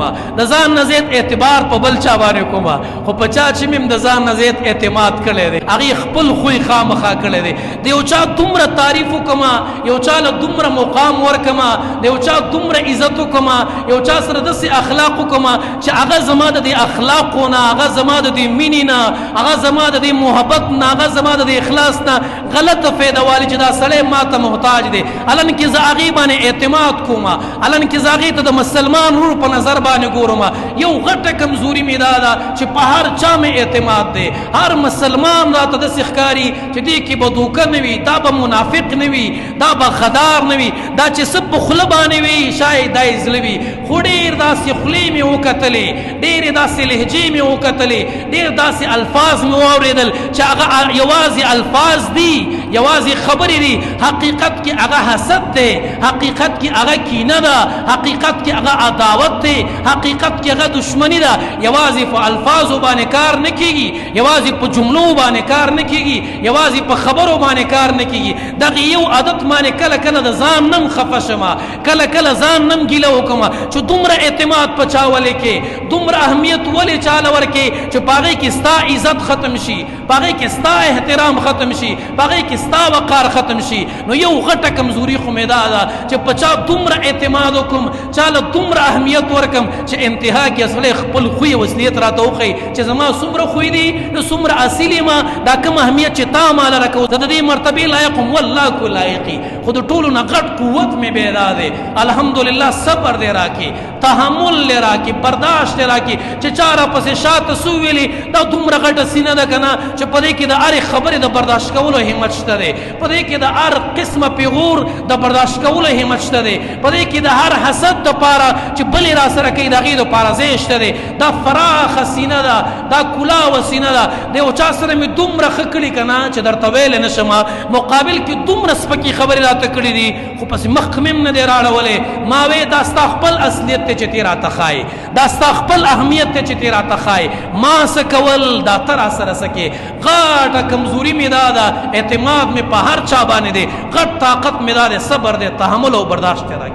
کوما د ځان نه زیات اعتبار په بل چا باندې کوما خو په چا چې مم د ځان نه زیات اعتماد کړی دی هغې خپل خوی خامخا کړی دی د یو چا دومره تعریف وکړمه یو چا له دومره مقام ورکړمه د یو چا دومره عزت وکړمه یو چا سره داسې اخلاق وکړمه چې هغه زما د دې اخلاقو نه هغه زما د دې مینې نه هغه زما د دې محبت نه هغه زما د دې اخلاص نه غلطه فایده والي چې دا سړی ما ته محتاج دی الان کې زه هغې باندې اعتماد کوم الان کې زه هغې ته د مسلمان ورور په نظر باندې ګورم یو غټه کمزوري مې دا ده چې په هر چا مې اعتماد دی هر مسلمان راته داسې ښکاري چې دې کې به دوکه نه وي دا به منافق نه وي دا به خدار نه وي دا چې څه په خوله باندې وي شاید دا یې زړه وي خو ډېر داسې خولې مې وکتلې ډېرې داسې لهجې مې وکتلې ډېر داسې الفاظ مې واورېدل چې هغه یوازې الفاظ دي یوازې خبرې دي حقیقت کې هغه حسد دی حقیقت کې هغه کینه ده حقیقت کې هغه عداوت دی حقیقت کې هغه دشمنی ده یوازې په الفاظو باندې کار نه کیږي یوازې په جملو باندې کار نه کیږي یوازې په خبرو باندې کار نه کیږي دغه یو عادت باندې کله کله د ځان نم خفه شمه کله کله ځان نم ګیله وکړمه چې دومره اعتماد په چا ولې کې دومره اهمیت ولې چاله ورکې چې په هغې کې ستا عزت ختم شي په هغې کې ستا احترام ختم شي په هغې کې ستا وقار ختم شي نو یو غټه کمزوري خو مې دا ده چې په چا دومره اعتماد وکړم چاله دومره اهمیت ورکړم چې انتها کې اصلی خپل خوی وصلیت راته وښیي چې زما څومره خوی دي نو څومره اصیل یم دا کوم اهمیت چې تا ماله راکوو زه د دې مرتبې لایق یم والله کو لایقي خو د ټولو نه غټ قوت مې پیدا دی الحمدلله صبر دی راکې تحمل دی راکې برداشت دی راکې چې چا راپسې شاته څه وویلې دا دومره غټه سینه ده که نه چې په دې کې د هرې خبرې د برداشت کولو همت شته دی په دې کې د هر قسمه پیغور د برداشت کولو همت شته دی په دې کې د هر حسد دپاره چې بلې را سره کوي د هغې دپاره ځای شته دی دا فراخه سینه ده دا کلاوه سینه ده د یو چا سره مې دومره ښه کړي که نه چې درته ویلی نه شمه مقابل کې دومره سپکې خبرې راته کړي دي خو پسې مخ مې هم نه دی راړولی ما وې دا ستا خپل اصلیت دی چې تی راته ښایي دا ستا خپل اهمیت دی چې تی راته ښایي ما څه کول دا ته را سره څه کې غټه کمزوري مې دا ده اعتماد مې په هر چا باندې دی غټ طاقت مې دا دی صبر دی تحمل او برداشت دی